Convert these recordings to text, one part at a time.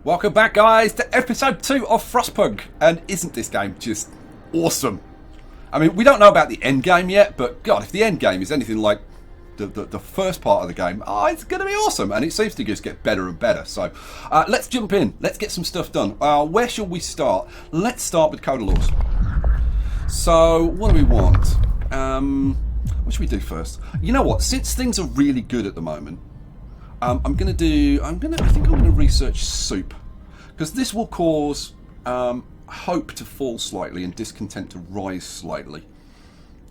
Welcome back, guys, to episode 2 of Frostpunk. And isn't this game just awesome? I mean, we don't know about the end game yet, but God, if the end game is anything like the first part of the game, it's going to be awesome. And it seems to just get better and better. So let's jump in. Let's get some stuff done. Where shall we start? Let's start with Code of Laws. So what do we want? What should we do first? You know what? Since things are really good at the moment, I think I'm going to research soup, because this will cause hope to fall slightly and discontent to rise slightly.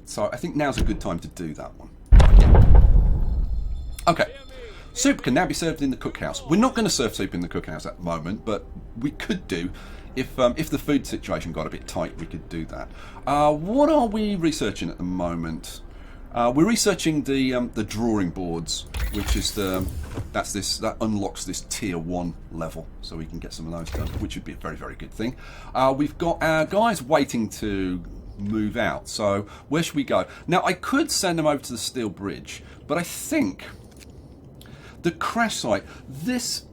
So I think now's a good time to do that one. Okay, soup can now be served in the cookhouse. We're not going to serve soup in the cookhouse at the moment, but we could do if the food situation got a bit tight. We could do that. What are we researching at the moment? We're researching the drawing boards, which is that unlocks this tier 1 level, so we can get some of those done, which would be a very, very good thing. We've got our guys waiting to move out, so where should we go? Now, I could send them over to the steel bridge, but I think the crash site, this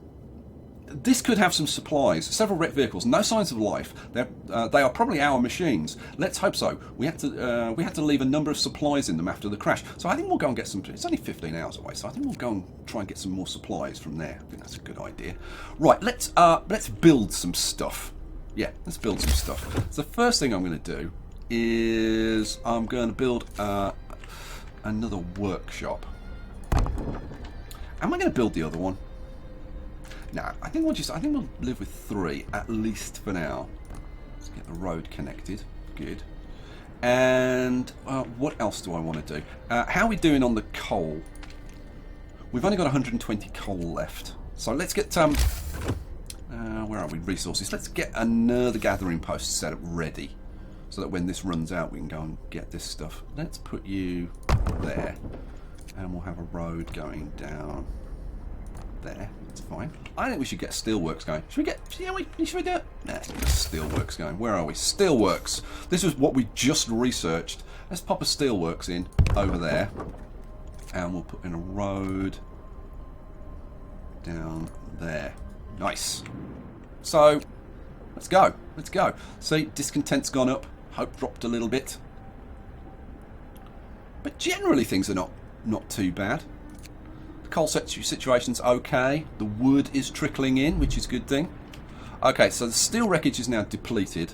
could have some supplies, several wrecked vehicles, no signs of life. They are probably our machines. Let's hope so. We had to leave a number of supplies in them after the crash. So I think we'll go and get some. It's only 15 hours away, so I think we'll go and try and get some more supplies from there. I think that's a good idea. Right, let's build some stuff. Yeah, let's build some stuff. So the first thing I'm going to do is I'm going to build another workshop. Am I going to build the other one? No, I think we'll live with 3 at least for now. Let's get the road connected. Good. And what else do I want to do? How are we doing on the coal? We've only got 120 coal left. So let's get where are we? Resources. Let's get another gathering post set up ready, so that when this runs out, we can go and get this stuff. Let's put you there, and we'll have a road going down there. That's fine. I think we should get steelworks going. Should we get? Should we do it? Nah, let's get steelworks going. Where are we? Steelworks. This is what we just researched. Let's pop a steelworks in over there, and we'll put in a road down there. Nice. So let's go. Let's go. See, discontent's gone up. Hope dropped a little bit, but generally things are not too bad. Coal situation's okay. The wood is trickling in, which is a good thing. Okay, so the steel wreckage is now depleted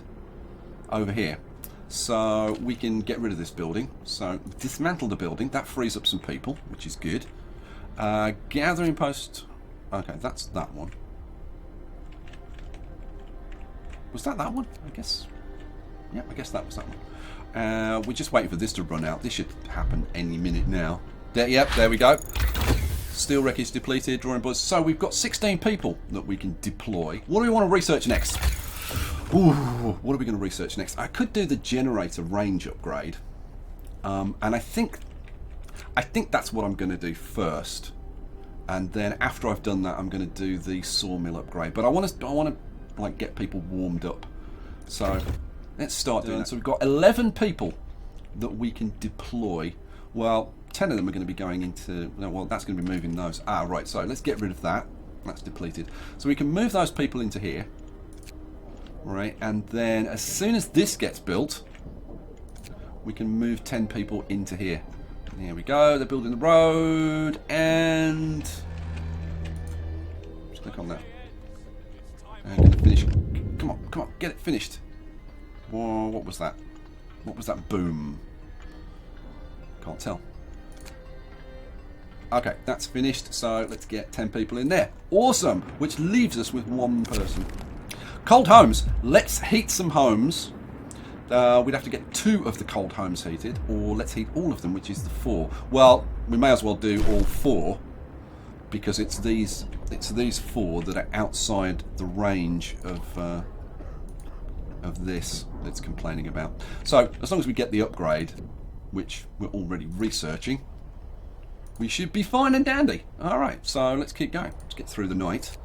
over here. So we can get rid of this building. So dismantle the building. That frees up some people, which is good. Gathering post. Okay, that's that one. Was that one? I guess. Yeah, I guess that was that one. We're just waiting for this to run out. This should happen any minute now. Yep, there we go. Steel wreckage depleted, drawing boards. So we've got 16 people that we can deploy. What do we want to research next? Ooh, what are we going to research next? I could do the generator range upgrade, and I think that's what I'm going to do first. And then after I've done that, I'm going to do the sawmill upgrade. But I want to like get people warmed up. So let's start doing that. So we've got 11 people that we can deploy. Well, 10 of them are going to be going into... No, well, that's going to be moving those. Right, so let's get rid of that. That's depleted. So we can move those people into here. Right, and then as soon as this gets built, we can move 10 people into here. And here we go. They're building the road, and... Just click on that. And get it finished. Come on, get it finished. Whoa, what was that? What was that boom? Can't tell. Okay, that's finished, so let's get 10 people in there. Awesome, which leaves us with 1 person. Cold homes. Let's heat some homes. We'd have to get 2 of the cold homes heated, or let's heat all of them, which is the 4. Well, we may as well do all 4, because it's these 4 that are outside the range of this that's complaining about. So as long as we get the upgrade, which we're already researching, we should be fine and dandy. Alright, so let's keep going. Let's get through the night.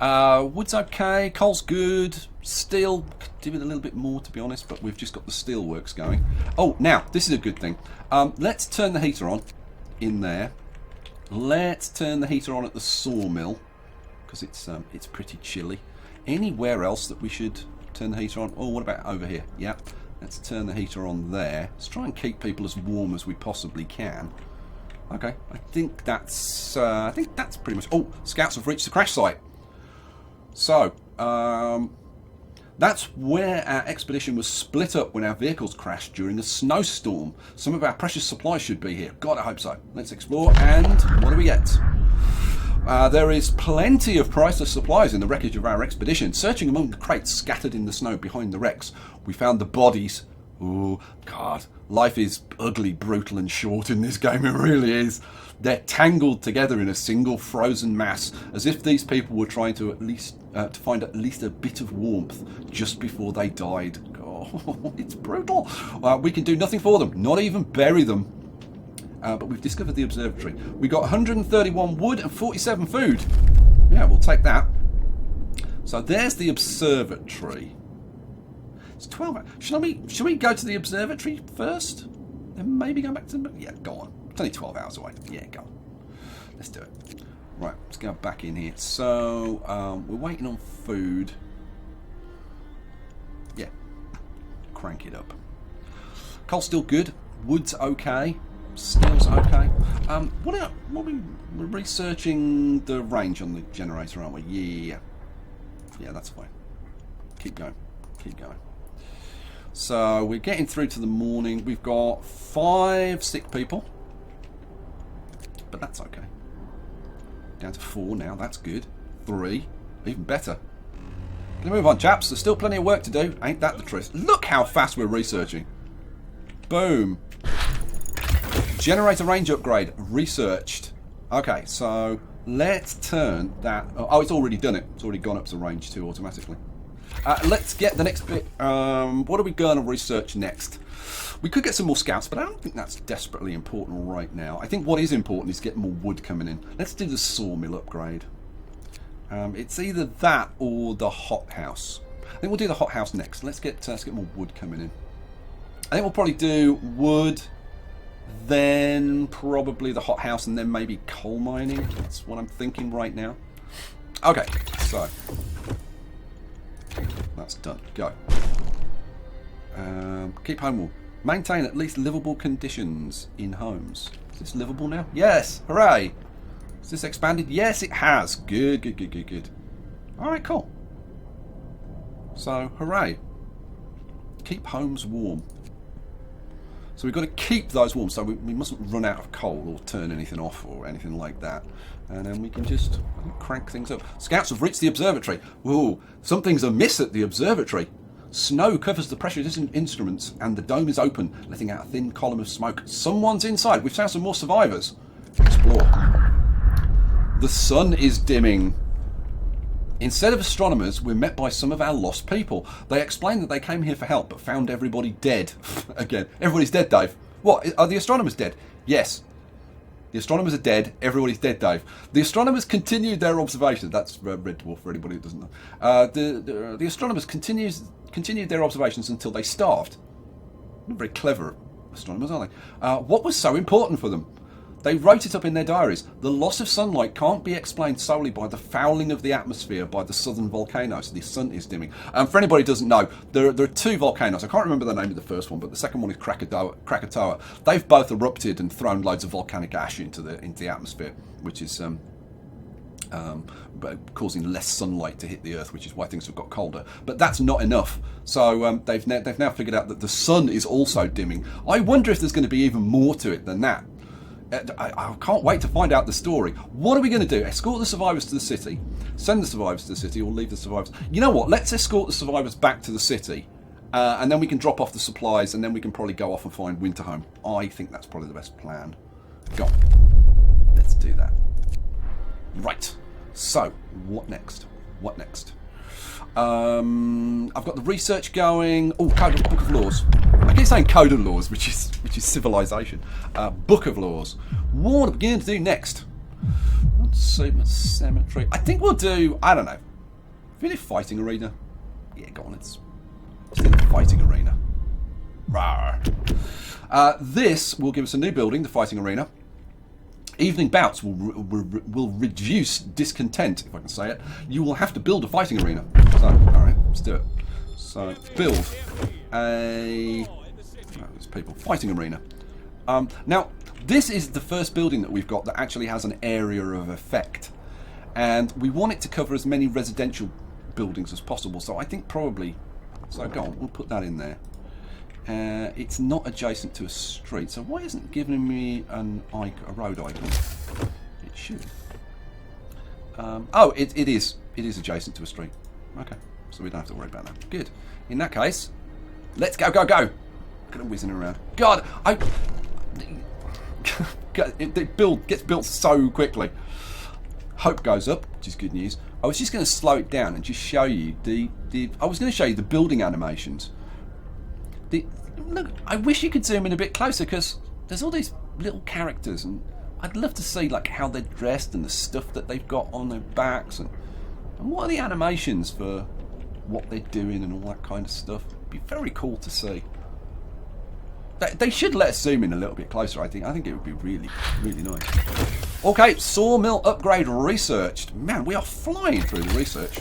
Wood's okay, coal's good, steel could do with a little bit more, to be honest, but we've just got the steel works going. Oh, now, this is a good thing. Let's turn the heater on in there. Let's turn the heater on at the sawmill. because it's pretty chilly. Anywhere else that we should turn the heater on? Oh, what about over here? Yeah, let's turn the heater on there. Let's try and keep people as warm as we possibly can. Okay, I think that's pretty much. Oh, scouts have reached the crash site. So that's where our expedition was split up when our vehicles crashed during a snowstorm. Some of our precious supplies should be here. God, I hope so. Let's explore, and what do we get? There is plenty of priceless supplies in the wreckage of our expedition. Searching among the crates scattered in the snow behind the wrecks, we found the bodies. Oh, God. Life is ugly, brutal and short in this game. It really is. They're tangled together in a single frozen mass, as if these people were trying to find at least a bit of warmth just before they died. Oh, it's brutal. We can do nothing for them, not even bury them. But we've discovered the observatory. We got 131 wood and 47 food. Yeah, we'll take that. So there's the observatory. It's 12 hours. Should we go to the observatory first? Then maybe go back to... Yeah, go on. It's only 12 hours away. Yeah, go on. Let's do it. Right, let's go back in here. So, we're waiting on food. Yeah. Crank it up. Coal's still good. Wood's okay. Steel's okay. We're researching the range on the generator, aren't we? Yeah. Yeah, that's fine. Keep going. Keep going. So we're getting through to the morning. We've got 5 sick people, but that's okay. Down to 4 now. That's good. 3, even better. Gonna move on, chaps. There's still plenty of work to do. Ain't that the truth? Look how fast we're researching. Boom. Generator range upgrade researched. Okay, so let's turn that. Oh, it's already done it. It's already gone up to range 2 automatically. Let's get the next bit. What are we going to research next? We could get some more scouts, but I don't think that's desperately important right now. I think what is important is getting more wood coming in. Let's do the sawmill upgrade. It's either that or the hothouse. I think we'll do the hothouse next. Let's get more wood coming in. I think we'll probably do wood, then probably the hothouse, and then maybe coal mining. That's what I'm thinking right now. Okay, so that's done. Go. Keep home wall. Maintain at least livable conditions in homes. Is this livable now? Yes! Hooray! Is this expanded? Yes, it has. Good, good, good, good, good. Alright, cool. So, hooray. Keep homes warm. So we've got to keep those warm, so we mustn't run out of coal or turn anything off or anything like that. And then we can just crank things up. Scouts have reached the observatory. Whoa, something's amiss at the observatory. Snow covers the precious instruments and the dome is open, letting out a thin column of smoke. Someone's inside. We've found some more survivors. Explore. The sun is dimming. Instead of astronomers, we're met by some of our lost people. They explain that they came here for help, but found everybody dead. Again, everybody's dead, Dave. What? Are the astronomers dead? Yes. The astronomers are dead. Everybody's dead, Dave. The astronomers continued their observations. That's Red Dwarf for anybody who doesn't know. The astronomers continued their observations until they starved. Not very clever astronomers, are they? What was so important for them? They wrote it up in their diaries. The loss of sunlight can't be explained solely by the fouling of the atmosphere by the southern volcanoes. The sun is dimming. For anybody who doesn't know, there are 2 volcanoes. I can't remember the name of the first one, but the second one is Krakatoa. They've both erupted and thrown loads of volcanic ash into the atmosphere, which is causing less sunlight to hit the Earth, which is why things have got colder. But that's not enough. So they've now figured out that the sun is also dimming. I wonder if there's going to be even more to it than that. I can't wait to find out the story. What are we going to do? Escort the survivors to the city, send the survivors to the city, or leave the survivors? You know what? Let's escort the survivors back to the city, and then we can drop off the supplies, and then we can probably go off and find Winterhome. I think that's probably the best plan. Go on. Let's do that. Right. So, what next? What next? I've got the research going. Oh, Book of Laws. I keep saying Code of Laws, which is civilization. Book of Laws. What are we going to do next? Let's see, cemetery. I think we'll do. I don't know. Really, fighting arena. Yeah, go on. Let's do the fighting arena. Rawr. This will give us a new building, the fighting arena. Evening bouts will reduce discontent, if I can say it. You will have to build a fighting arena. So, alright, let's do it. So, build a... there's people. Fighting arena. Now, this is the first building that we've got that actually has an area of effect. And we want it to cover as many residential buildings as possible. So I think probably... So go on, we'll put that in there. It's not adjacent to a street, so why isn't it giving me a road icon? It should. Oh, it is. It is adjacent to a street. Okay, so we don't have to worry about that. Good. In that case, let's go, go, go. Look at them whizzing around. God, it gets built so quickly. Hope goes up, which is good news. I was just going to slow it down and just show you I was going to show you the building animations. Look, I wish you could zoom in a bit closer because there's all these little characters, and I'd love to see like how they're dressed and the stuff that they've got on their backs, and what are the animations for what they're doing and all that kind of stuff. It'd be very cool to see. They should let us zoom in a little bit closer. I think it would be really, really nice. Okay, sawmill upgrade researched. Man, we are flying through the research.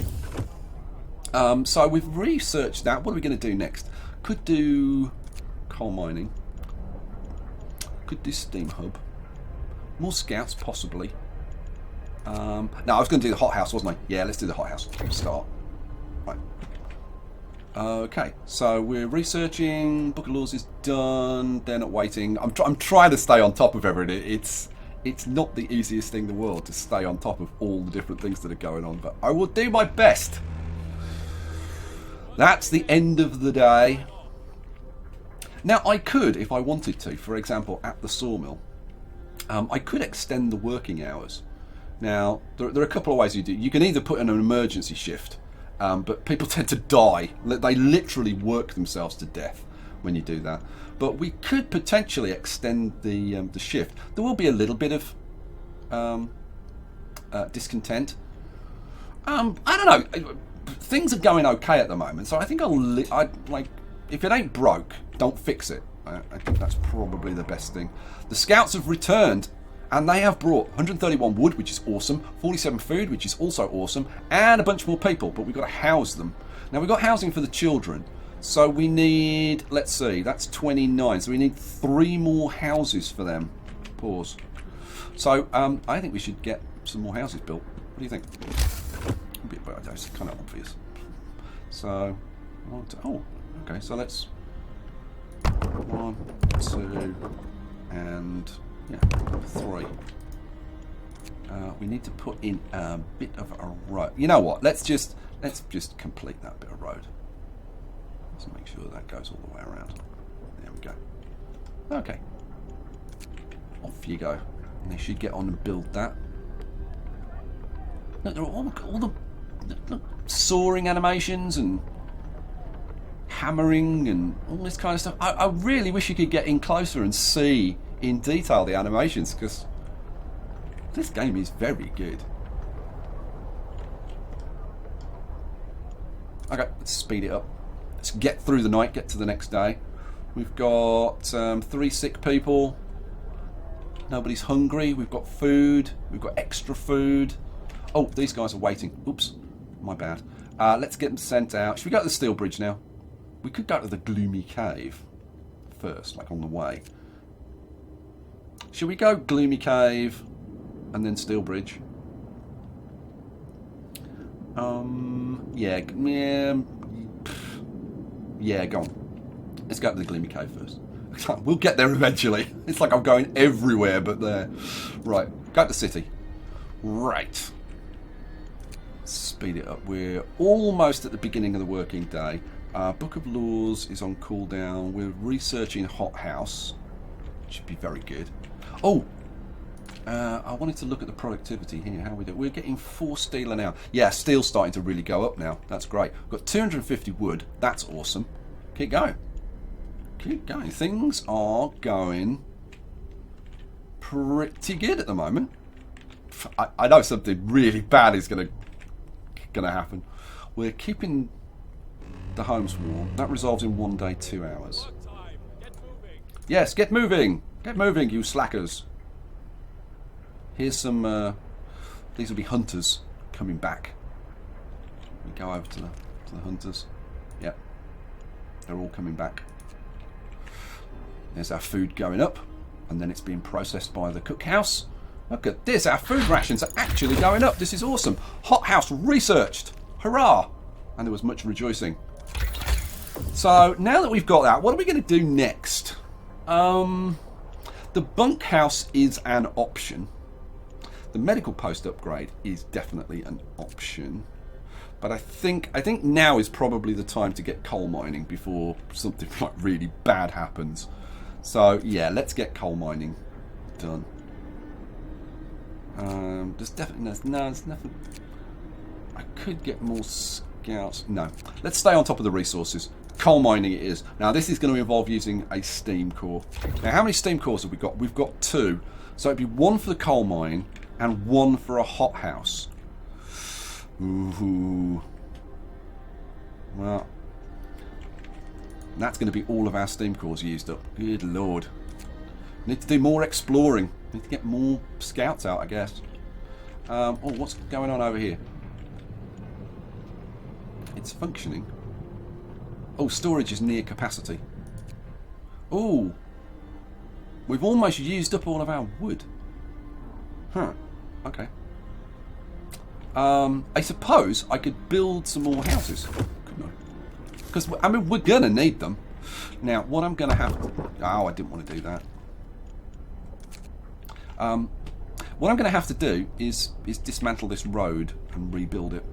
So we've researched that. What are we going to do next? Could do coal mining. Could do steam hub. More scouts, possibly. No, I was going to do the hothouse, wasn't I? Yeah, let's do the hothouse. Start. Right. Okay, so we're researching. Book of Laws is done. They're not waiting. I'm trying to stay on top of everything. It's not the easiest thing in the world to stay on top of all the different things that are going on, but I will do my best. That's the end of the day. Now, I could, if I wanted to, for example, at the sawmill, I could extend the working hours. Now, there are a couple of ways you do. You can either put in an emergency shift, but people tend to die. They literally work themselves to death when you do that. But we could potentially extend the shift. There will be a little bit of discontent. I don't know. Things are going okay at the moment, so I think I'd like, if it ain't broke, don't fix it. I think that's probably the best thing. The scouts have returned, and they have brought 131 wood, which is awesome, 47 food, which is also awesome, and a bunch more people, but we've got to house them. Now, we've got housing for the children, so we need, let's see, that's 29, so we need 3 more houses for them. Pause. So, I think we should get some more houses built. What do you think? Well, that's kind of obvious. So, oh, okay, so let's 1, 2, and yeah, 3. We need to put in a bit of a road. You know what? Let's just complete that bit of road. Let's make sure that goes all the way around. There we go. Okay. Off you go. And they should get on and build that. Look, there are all the sawing animations and hammering and all this kind of stuff. I really wish you could get in closer and see in detail the animations, because this game is very good. Okay, let's speed it up. Let's get through the night, get to the next day. We've got 3 sick people. Nobody's hungry. We've got food. We've got extra food. Oh, these guys are waiting. Oops, my bad. Let's get them sent out. Should we go to the steel bridge now? We could go to the Gloomy cave first, like on the way. Should we go Gloomy cave and then steel bridge? Yeah, go on. Let's go to the Gloomy cave first. We'll get there eventually. It's like I'm going everywhere but there. Right, go to the city. Right. Speed it up. We're almost at the beginning of the working day. Book of Laws is on cooldown. We're researching hothouse. Should be very good. Oh, I wanted to look at the productivity here. How we do? We're getting 4 steel an hour. Yeah, steel's starting to really go up now. That's great. We've got 250 wood. That's awesome. Keep going. Keep going. Things are going pretty good at the moment. I know something really bad is gonna happen. We're keeping the homes warm. That resolves in 1 day, 2 hours. Yes, get moving. Get moving, you slackers. Here's some, these will be hunters coming back. We go over to the hunters. Yep. They're all coming back. There's our food going up, and then it's being processed by the cookhouse. Look at this, our food rations are actually going up. This is awesome. Hothouse researched. Hurrah! And there was much rejoicing. So now that we've got that, what are we going to do next? The bunkhouse is an option. The medical post upgrade is definitely an option. But I think now is probably the time to get coal mining before something like really bad happens. So yeah, let's get coal mining done. There's nothing. I could get more scouts. No, let's stay on top of the resources. Coal mining it is. Now this is going to involve using a steam core. Now how many steam cores have we got? We've got 2. So it'd be 1 for the coal mine and 1 for a hothouse. Ooh. Well, that's going to be all of our steam cores used up. Good lord. Need to do more exploring. Need to get more scouts out, I guess. Oh, what's going on over here? It's functioning. Oh, storage is near capacity. Oh, we've almost used up all of our wood. Huh. Okay. I suppose I could build some more houses, couldn't I? Because, I mean, we're going to need them. Now, what I'm going to have to... Oh, I didn't want to do that. What I'm going to have to do is dismantle this road and rebuild it.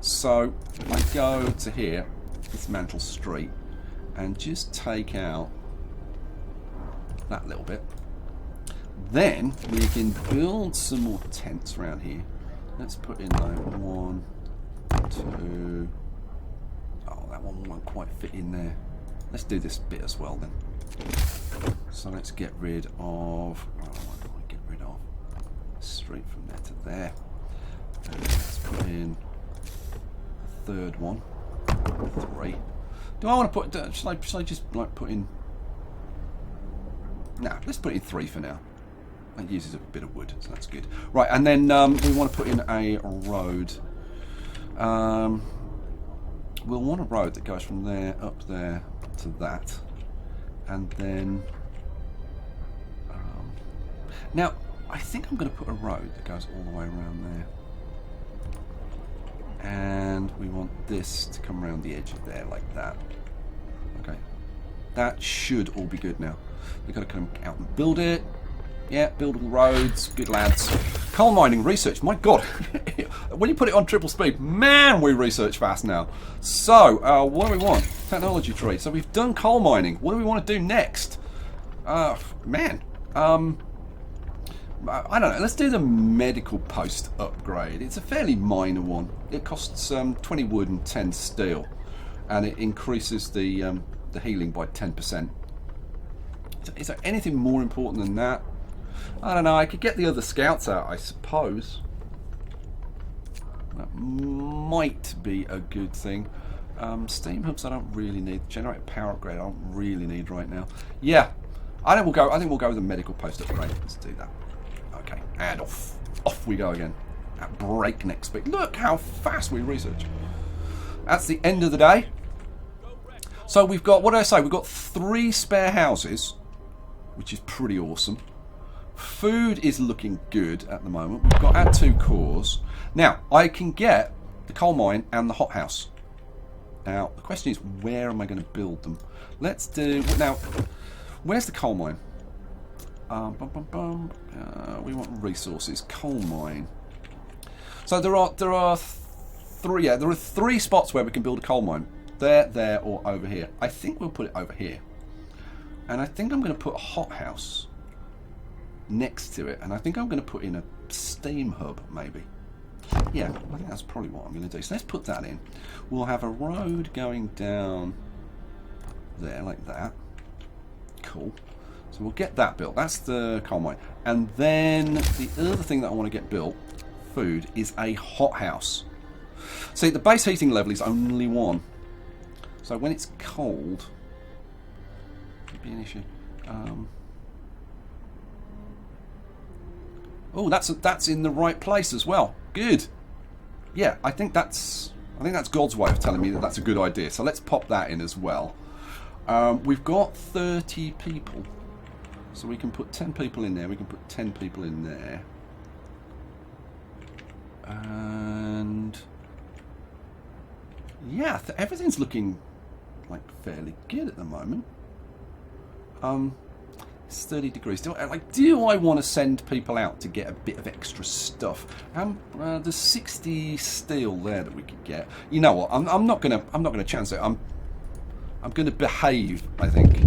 So, I go to here, dismantle street, and just take out that little bit. Then, we can build some more tents around here. Let's put in like 1, 2... Oh, that one won't quite fit in there. Let's do this bit as well then. So let's get rid of... Oh, what do I get rid of? Straight from there to there. And let's put in a 3rd one. 3. Do I want to put... Should I just like put in... Nah, let's put in 3 for now. It uses a bit of wood, so that's good. Right, and then we want to put in a road. We'll want a road that goes from there up there to that, and then now I think I'm going to put a road that goes all the way around there, and we want this to come around the edge of there like that. Okay, that should all be good now. We've got to come out and build it. Yeah, building roads, good lads. Coal mining research, my god. When you put it on triple speed, man, we research fast now. So, what do we want? Technology tree. So we've done coal mining. What do we want to do next? Man. I don't know. Let's do the medical post upgrade. It's a fairly minor one. It costs 20 wood and 10 steel. And it increases the healing by 10%. Is there anything more important than that? I don't know, I could get the other scouts out, I suppose. That might be a good thing. Steam hubs I don't really need. Generator power upgrade I don't really need right now. Yeah, I think we'll go with the medical post upgrade. Let's do that. Okay, and off we go again. At breakneck speed. Look how fast we research. That's the end of the day. So we've got, what did I say? We've got 3 spare houses, which is pretty awesome. Food is looking good at the moment. We've got our 2 cores. Now, I can get the coal mine and the hothouse. Now, the question is, where am I going to build them? Let's do... Now, where's the coal mine? We want resources. Coal mine. So there are 3. Yeah, there are 3 spots where we can build a coal mine. There, or over here. I think we'll put it over here. And I think I'm going to put a hothouse next to it, and I think I'm going to put in a steam hub, maybe. Yeah, I think that's probably what I'm going to do. So let's put that in. We'll have a road going down there, like that. Cool. So we'll get that built. That's the coal mine. And then the other thing that I want to get built, food, is a hothouse. See, the base heating level is only 1. So when it's cold, it could be an issue. Oh, that's in the right place as well. Good. Yeah, I think that's God's way of telling me that that's a good idea. So let's pop that in as well. We've got 30 people, so we can put 10 people in there. We can put 10 people in there, and yeah, everything's looking like fairly good at the moment. It's 30 degrees. Do I want to send people out to get a bit of extra stuff? There's 60 steel there that we could get. You know what? I'm not gonna chance it. I'm gonna behave, I think.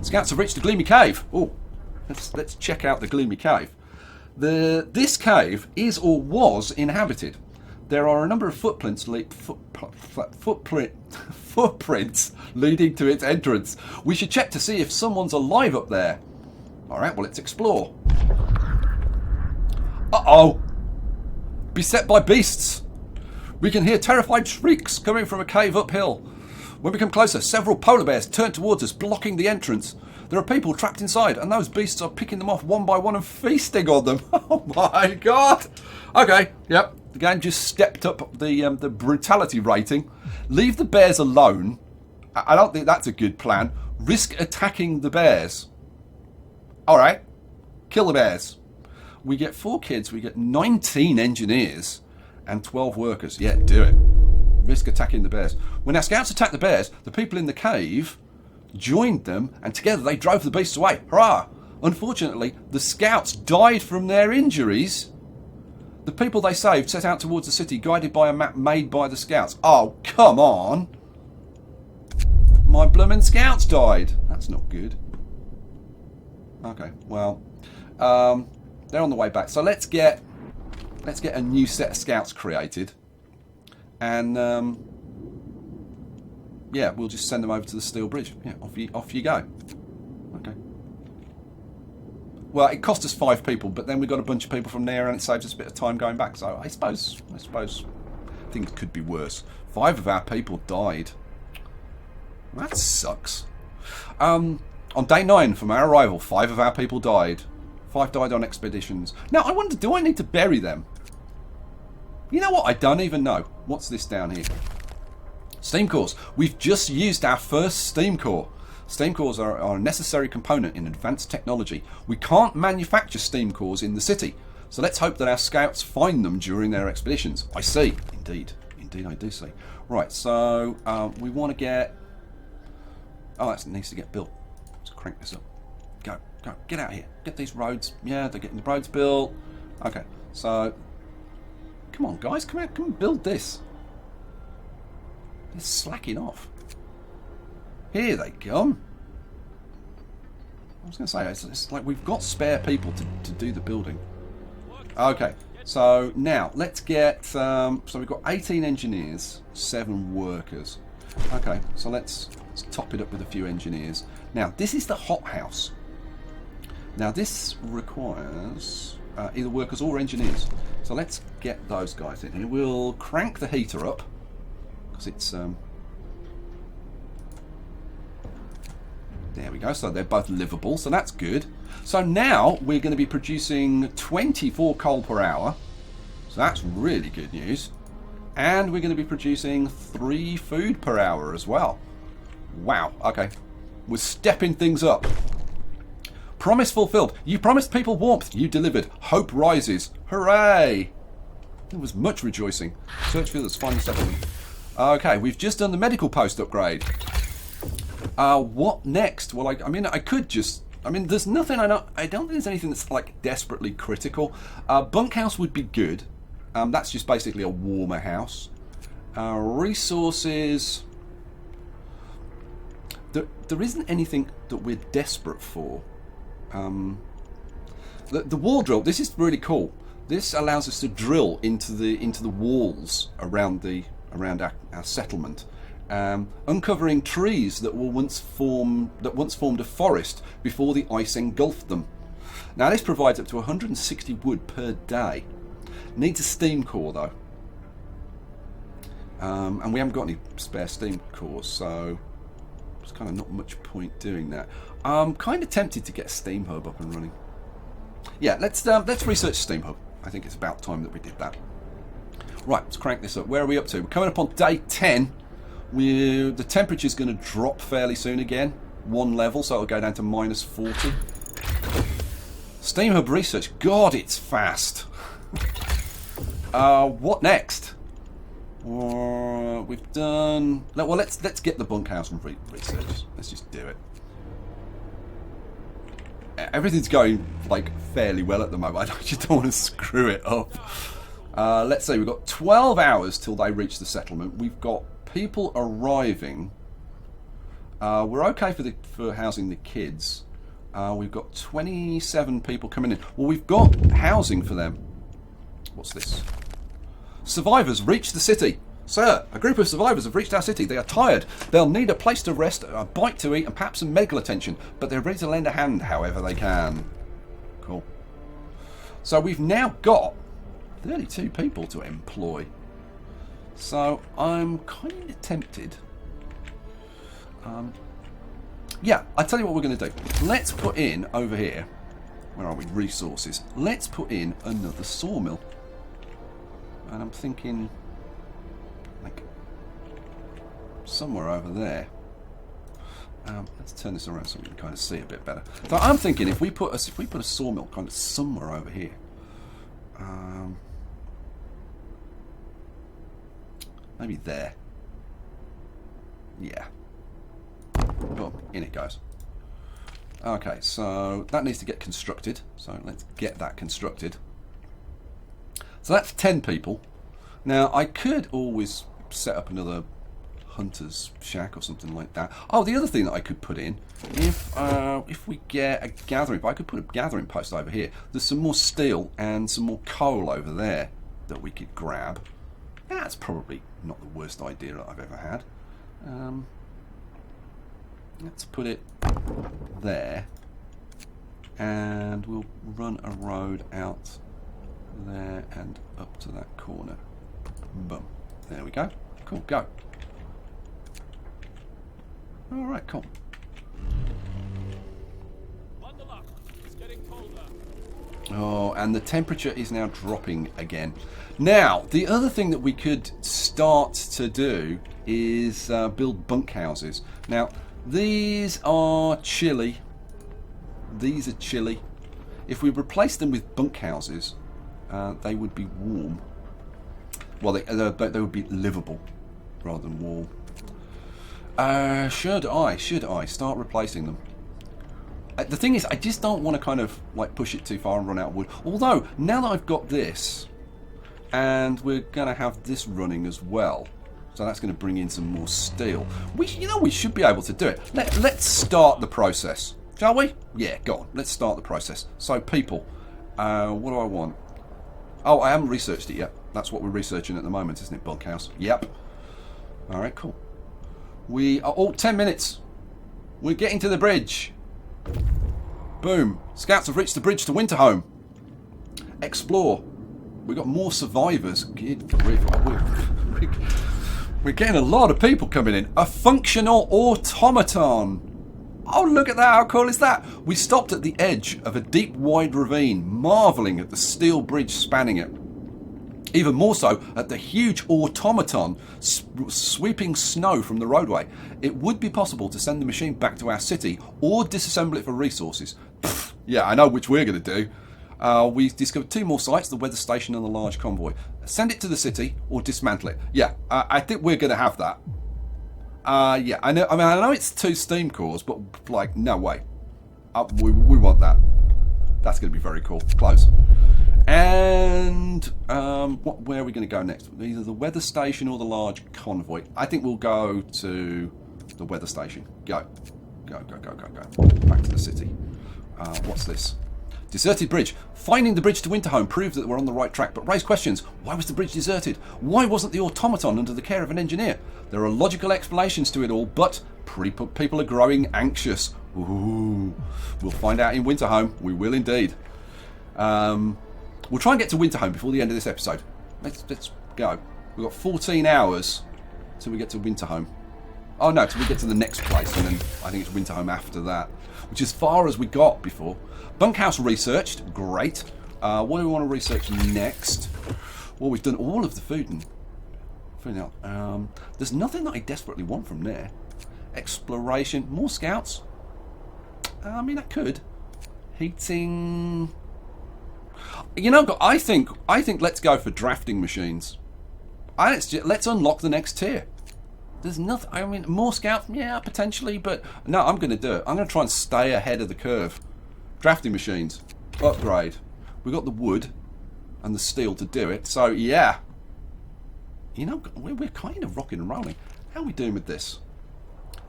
Scouts have reached the Gloomy Cave. Oh, let's check out the Gloomy Cave. This cave is or was inhabited. There are a number of footprints leading to its entrance. We should check to see if someone's alive up there. Alright, well, let's explore. Uh-oh! Beset by beasts! We can hear terrified shrieks coming from a cave uphill. When we come closer, several polar bears turn towards us, blocking the entrance. There are people trapped inside, and those beasts are picking them off one by one and feasting on them. Oh my god! Okay, yep. The game just stepped up the brutality rating. Leave the bears alone. I don't think that's a good plan. Risk attacking the bears. Alright. Kill the bears. We get 4 kids, we get 19 engineers, and 12 workers. Yeah, do it. Risk attacking the bears. When our scouts attacked the bears, the people in the cave joined them, and together they drove the beasts away. Hurrah! Unfortunately, the scouts died from their injuries. The people they saved set out towards the city, guided by a map made by the scouts. Oh, come on! My bloomin' scouts died. That's not good. Okay, well, they're on the way back. So let's get a new set of scouts created, and yeah, we'll just send them over to the steel bridge. Yeah, off you go. Okay. Well, it cost us 5 people, but then we got a bunch of people from there, and it saves us a bit of time going back. So I suppose things could be worse. 5 of our people died. That sucks. On day 9 from our arrival, 5 of our people died. 5 died on expeditions. Now, I wonder, do I need to bury them? You know what? I don't even know. What's this down here? Steam cores. We've just used our first steam core. Steam cores are a necessary component in advanced technology. We can't manufacture steam cores in the city, so let's hope that our scouts find them during their expeditions. I see. Indeed I do see. Right, so we want to get... Oh, that needs to get built. Let's crank this up. Go, get out of here. Get these roads. Yeah, they're getting the roads built. Okay, so... Come on, guys, come out, come and build this. They're slacking off. Here they come. I was going to say, it's like we've got spare people to do the building. Okay, so now let's get... so we've got 18 engineers, 7 workers. Okay, so let's top it up with a few engineers. Now, this is the hothouse. Now, this requires either workers or engineers. So let's get those guys in here. We'll crank the heater up, because it's... There we go, so they're both livable, so that's good. So now we're going to be producing 24 coal per hour, so that's really good news. And we're going to be producing 3 food per hour as well. Wow, okay. We're stepping things up. Promise fulfilled. You promised people warmth, you delivered. Hope rises. Hooray! There was much rejoicing. Search field is finally settled. Okay, we've just done the medical post upgrade. What next? Well, I mean, I could just... I mean, there's nothing I don't think there's anything that's, like, desperately critical. Bunkhouse would be good. That's just basically a warmer house. Resources... There isn't anything that we're desperate for. The wall drill, this is really cool. This allows us to drill into the walls around our settlement. Uncovering trees that once formed a forest before the ice engulfed them. Now this provides up to 160 wood per day. Needs a steam core though, and we haven't got any spare steam cores, so there's kind of not much point doing that. I'm kind of tempted to get a steam hub up and running. Yeah, let's research Steam Hub. I think it's about time that we did that. Right, let's crank this up. Where are we up to? We're coming up on day 10. The temperature's going to drop fairly soon again. 1 level, so it'll go down to minus 40. Steam Hub research. God, it's fast. What next? We've done... Well, let's get the bunkhouse and research. Let's just do it. Everything's going, like, fairly well at the moment. I just don't want to screw it up. Let's say we've got 12 hours till they reach the settlement. We've got people arriving. We're okay for housing the kids. We've got 27 people coming in. Well, we've got housing for them. What's this? Survivors reach the city. Sir, a group of survivors have reached our city. They are tired. They'll need a place to rest, a bite to eat, and perhaps some medical attention. But they're ready to lend a hand however they can. Cool. So we've now got 32 people to employ. So I'm kind of tempted. Yeah, I'll tell you what we're going to do. Let's put in over here. Where are we? Resources. Let's put in another sawmill. And I'm thinking... like somewhere over there. Let's turn this around so we can kind of see a bit better. So I'm thinking if we put a sawmill kind of somewhere over here. Maybe there. Yeah. Boom, in it goes. Okay, so that needs to get constructed. So let's get that constructed. So that's 10 people. Now I could always set up another hunter's shack or something like that. Oh, the other thing that I could put in, if we get a gathering, I could put a gathering post over here. There's some more steel and some more coal over there that we could grab. That's probably not the worst idea that I've ever had. Let's put it there, and we'll run a road out there and up to that corner. Boom. There we go. Cool, go. Alright, cool. It's getting colder. Oh, and the temperature is now dropping again. Now, the other thing that we could start to do is build bunkhouses. Now, these are chilly. These are chilly. If we replace them with bunkhouses, they would be warm. Well, they would be livable rather than warm. Should I start replacing them? The thing is, I just don't want to kind of like push it too far and run out of wood. Although, now that I've got this, and we're going to have this running as well, so that's going to bring in some more steel. We should be able to do it. Let's start the process, shall we? Yeah, go on. Let's start the process. So, people, what do I want? Oh, I haven't researched it yet. That's what we're researching at the moment, isn't it, bunkhouse? Yep. All right, cool. We are 10 minutes. We're getting to the bridge. Boom. Scouts have reached the bridge to Winterhome. Explore. We've got more survivors. Good grief. We're getting a lot of people coming in. A functional automaton. Oh, look at that. How cool is that? We stopped at the edge of a deep, wide ravine, marvelling at the steel bridge spanning it. Even more so at the huge automaton sweeping snow from the roadway. It would be possible to send the machine back to our city or disassemble it for resources. Pfft, yeah, I know which we're going to do. We discovered 2 more sites, the weather station and the large convoy. Send it to the city or dismantle it. Yeah, I think we're going to have that. Yeah, I know it's 2 steam cores, but like, no way. We want that. That's going to be very cool. Close. And where are we going to go next? Either the weather station or the large convoy. I think we'll go to the weather station. Go. Go. Back to the city. What's this? Deserted bridge. Finding the bridge to Winterhome proves that we're on the right track, but raise questions. Why was the bridge deserted? Why wasn't the automaton under the care of an engineer? There are logical explanations to it all, but people are growing anxious. Ooh. We'll find out in Winterhome. We will indeed. We'll try and get to Winterhome before the end of this episode. Let's go. We've got 14 hours till we get to Winterhome. Oh no, till we get to the next place, and then I think it's Winterhome after that, which is as far as we got before. Bunkhouse researched, great. What do we want to research next? Well, we've done all of the food and food now. There's nothing that I desperately want from there. Exploration, more scouts. I mean, I could. Heating. You know, I think let's go for drafting machines. Let's unlock the next tier. There's nothing. I mean, more scouts, yeah, potentially, but no, I'm going to do it. I'm going to try and stay ahead of the curve. Drafting machines, upgrade. We got the wood and the steel to do it, so yeah. You know, we're kind of rocking and rolling. How are we doing with this?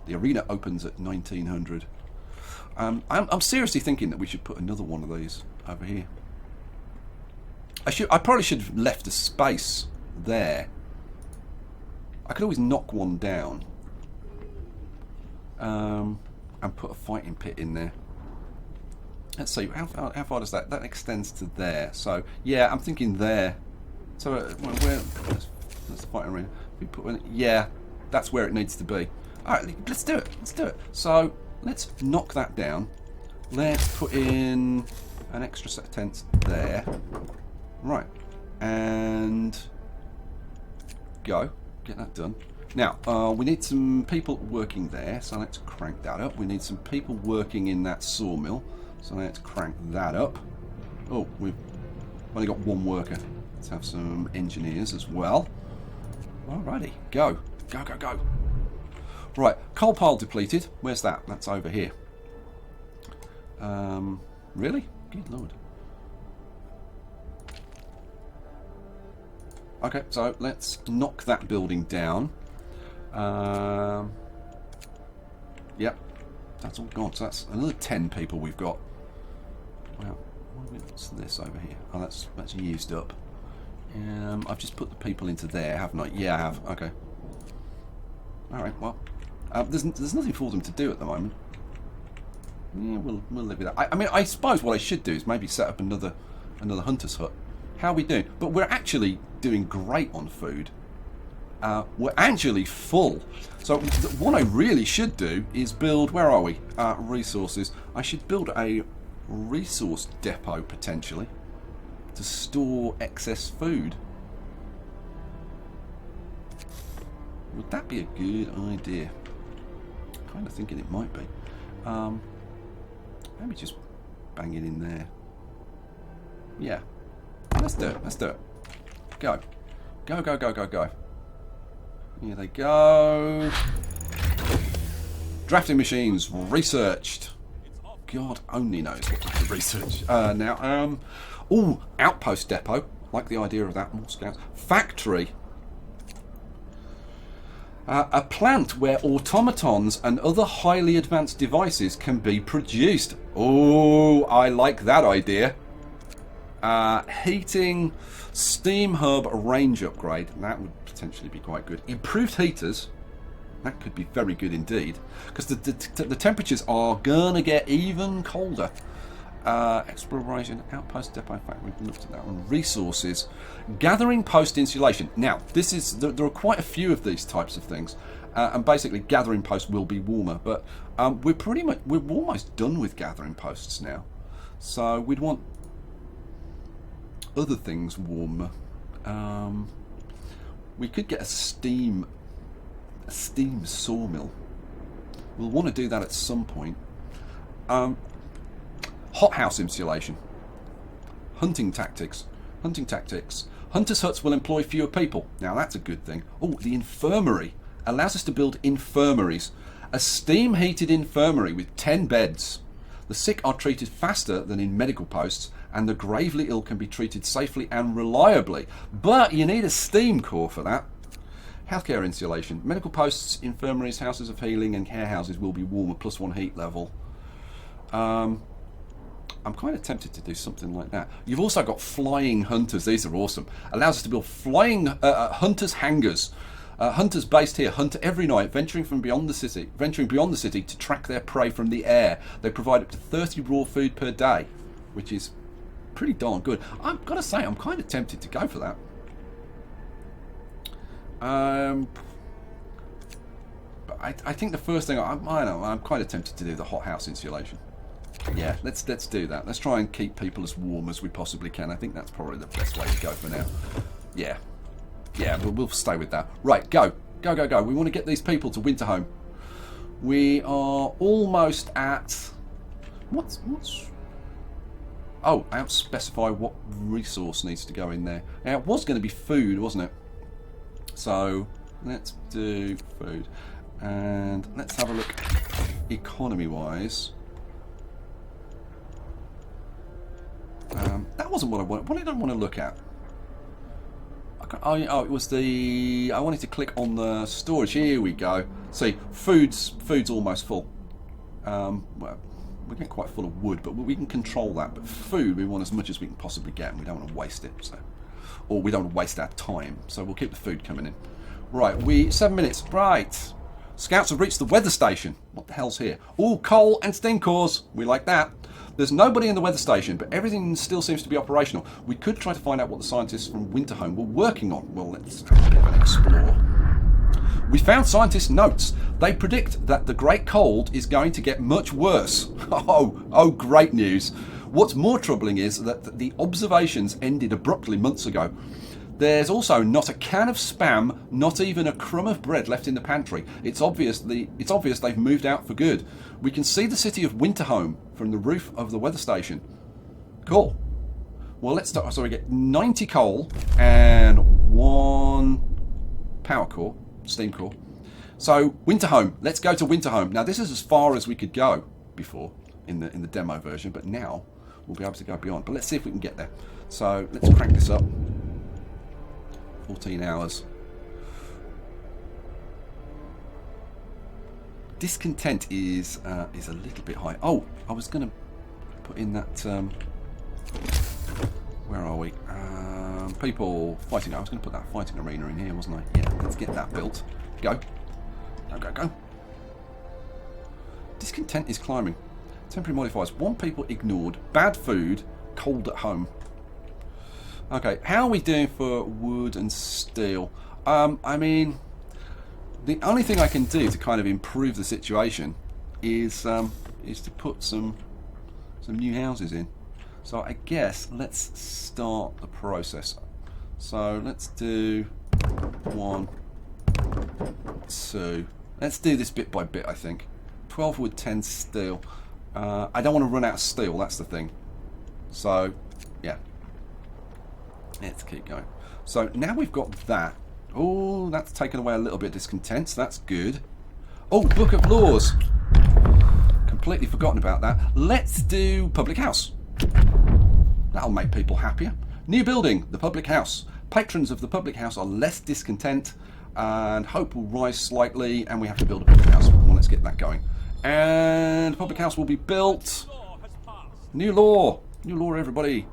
The arena opens at 1900. I'm seriously thinking that we should put another one of these over here. I probably should have left a space there. I could always knock one down and put a fighting pit in there. Let's see, how far does that extends to there? So yeah, I'm thinking there. So that's the fighting arena. We put one, yeah, that's where it needs to be. All right, let's do it. Let's do it. So let's knock that down. Let's put in an extra set of tents there. Right, and go. Get that done. Now, we need some people working there, so let's crank that up. We need some people working in that sawmill, so let's crank that up. Oh, we've only got one worker. Let's have some engineers as well. Alrighty, go. Go, go, go. Right, coal pile depleted. Where's that? That's over here. Really? Good lord. Okay, so let's knock that building down. Yep, that's all gone. So that's another 10 people we've got. Wow, what's this over here? Oh, that's used up. I've just put the people into there, haven't I? Yeah, I have. Okay. All right. Well, there's nothing for them to do at the moment. Yeah, we'll live with that. I mean, I suppose what I should do is maybe set up another hunter's hut. How are we doing? But we're actually doing great on food. We're actually full. So what I really should do is build, where are we? Resources. I should build a resource depot potentially to store excess food. Would that be a good idea? I'm kind of thinking it might be. Maybe just bang it in there. Yeah. Let's do it. Let's do it. Go. Go, go, go, go, go. Here they go. Drafting machines researched. God only knows what to research now. Oh, outpost depot. Like the idea of that. More scouts. Factory. A plant where automatons and other highly advanced devices can be produced. Oh, I like that idea. Heating, steam hub range upgrade. That would potentially be quite good. Improved heaters. That could be very good indeed, because the temperatures are gonna get even colder. Exploration, outpost, depot, factory. We've looked at that one. Resources, gathering post insulation. Now, there are quite a few of these types of things, and basically gathering post will be warmer. But we're almost done with gathering posts now, so we'd want other things warmer. We could get a steam sawmill. We'll want to do that at some point. Hothouse insulation. Hunting tactics. Hunters' huts will employ fewer people. Now that's a good thing. Oh, the infirmary allows us to build infirmaries. A steam-heated infirmary with 10 beds. The sick are treated faster than in medical posts, and the gravely ill can be treated safely and reliably. But you need a steam core for that. Healthcare insulation. Medical posts, infirmaries, houses of healing, and care houses will be warmer, +1 heat level. I'm kind of tempted to do something like that. You've also got flying hunters. These are awesome. Allows us to build flying hunters' hangars. Hunters based here hunt every night, venturing beyond the city to track their prey from the air. They provide up to 30 raw food per day, which is pretty darn good. I've got to say, I'm kind of tempted to go for that. But I think the first thing I don't know, I'm kind of tempted to do the hothouse insulation. Yeah, let's do that. Let's try and keep people as warm as we possibly can. I think that's probably the best way to go for now. Yeah, but we'll stay with that. Right, go. We want to get these people to Winterhome. We are almost at what's. Oh, I have to specify what resource needs to go in there. Now, it was going to be food, wasn't it? So let's do food, and let's have a look economy-wise. That wasn't what I wanted. What did I want to look at? Oh, it was the. I wanted to click on the storage. Here we go. See, food's almost full. Well, we're getting quite full of wood, but we can control that. But food, we want as much as we can possibly get, and we don't want to waste it. So, or we don't want to waste our time. So we'll keep the food coming in. Right, 7 minutes. Right. Scouts have reached the weather station. What the hell's here? Oh, coal and steam cores. We like that. There's nobody in the weather station, but everything still seems to be operational. We could try to find out what the scientists from Winterhome were working on. Well, let's have a bit of an explore. We found scientists' notes. They predict that the Great Cold is going to get much worse. Oh, great news. What's more troubling is that the observations ended abruptly months ago. There's also not a can of Spam, not even a crumb of bread left in the pantry. It's obvious they've moved out for good. We can see the city of Winterhome from the roof of the weather station. Cool. Well, let's start. So we get 90 coal and 1 power core, steam core. So Winterhome. Let's go to Winterhome. Now this is as far as we could go before in the demo version, but now we'll be able to go beyond. But let's see if we can get there. So let's crank this up. 14 hours. Discontent is a little bit high. Oh, I was going to put in that. Where are we? People fighting. I was going to put that fighting arena in here, wasn't I? Yeah, let's get that built. Go. Go. Discontent is climbing. Temporary modifiers. 1 people ignored. Bad food. Cold at home. Okay, how are we doing for wood and steel? I mean, the only thing I can do to kind of improve the situation is to put some new houses in. So I guess let's start the process. So let's do 1, 2. Let's do this bit by bit, I think. 12 wood, 10 steel. I don't want to run out of steel, that's the thing. So, yeah. Let's keep going. So now we've got that. Oh, that's taken away a little bit of discontent, so that's good. Oh, Book of Laws. Completely forgotten about that. Let's do Public House. That'll make people happier. New building, the Public House. Patrons of the Public House are less discontent and hope will rise slightly, and we have to build a Public House. Well, let's get that going. And Public House will be built. New law, everybody.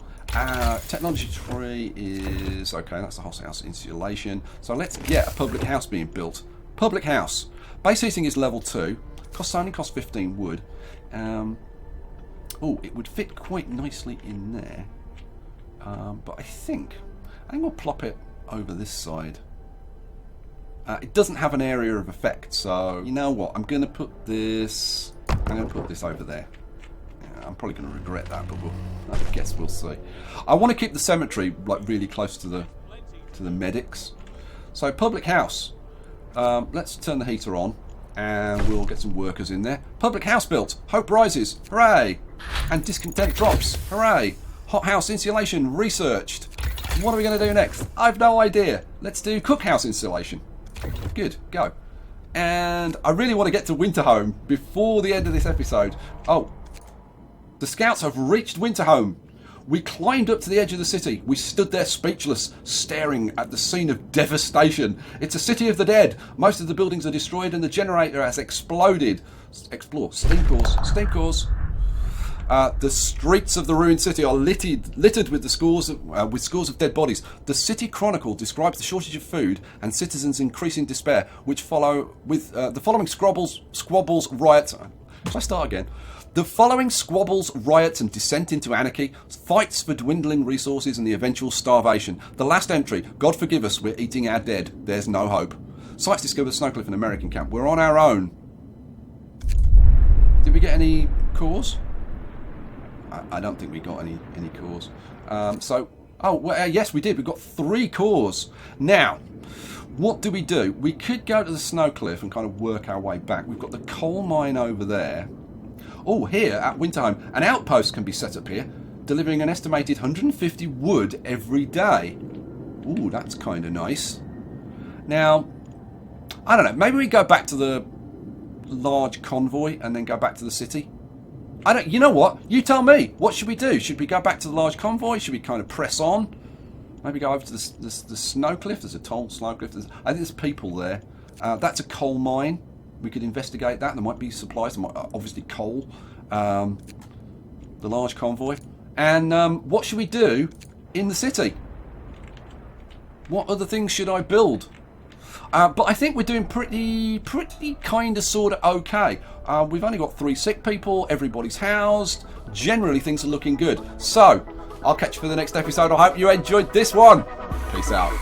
Technology tree is okay. That's the hothouse insulation. So let's get a public house being built. Public house. Base heating is level 2. Only costs 15 wood. Oh, it would fit quite nicely in there. But I think we'll plop it over this side. It doesn't have an area of effect, so you know what? I'm going to put this over there. I'm probably going to regret that, but I guess we'll see. I want to keep the cemetery like really close to the medics. So public house. Let's turn the heater on, and we'll get some workers in there. Public house built. Hope rises. Hooray! And discontent drops. Hooray! Hothouse insulation researched. What are we going to do next? I've no idea. Let's do cookhouse insulation. Good. Go. And I really want to get to Winterhome before the end of this episode. Oh. The scouts have reached Winterhome. We climbed up to the edge of the city. We stood there speechless, staring at the scene of devastation. It's a city of the dead. Most of the buildings are destroyed and the generator has exploded. Explore. Steam cores. The streets of the ruined city are littered with scores of dead bodies. The City Chronicle describes the shortage of food and citizens' increasing despair, which follow with the following squabbles, riots. Shall I start again? The following squabbles, riots and descent into anarchy, fights for dwindling resources and the eventual starvation. The last entry, God forgive us, we're eating our dead. There's no hope. Sites discovered Snowcliff and American camp. We're on our own. Did we get any cores? I don't think we got any cores. Yes, we did. We got 3 cores. Now, what do? We could go to the Snowcliff and kind of work our way back. We've got the coal mine over there. Oh, here at Winterhome, an outpost can be set up here, delivering an estimated 150 wood every day. Ooh, that's kind of nice. Now, I don't know. Maybe we go back to the large convoy and then go back to the city. You know what? You tell me. What should we do? Should we go back to the large convoy? Should we kind of press on? Maybe go over to the Snowcliff. There's a tall Snowcliff. I think there's people there. That's a coal mine. We could investigate that. There might be supplies. Obviously coal. The large convoy. And what should we do in the city? What other things should I build? But I think we're doing pretty kind of sort of okay. We've only got 3 sick people. Everybody's housed. Generally, things are looking good. So, I'll catch you for the next episode. I hope you enjoyed this one. Peace out.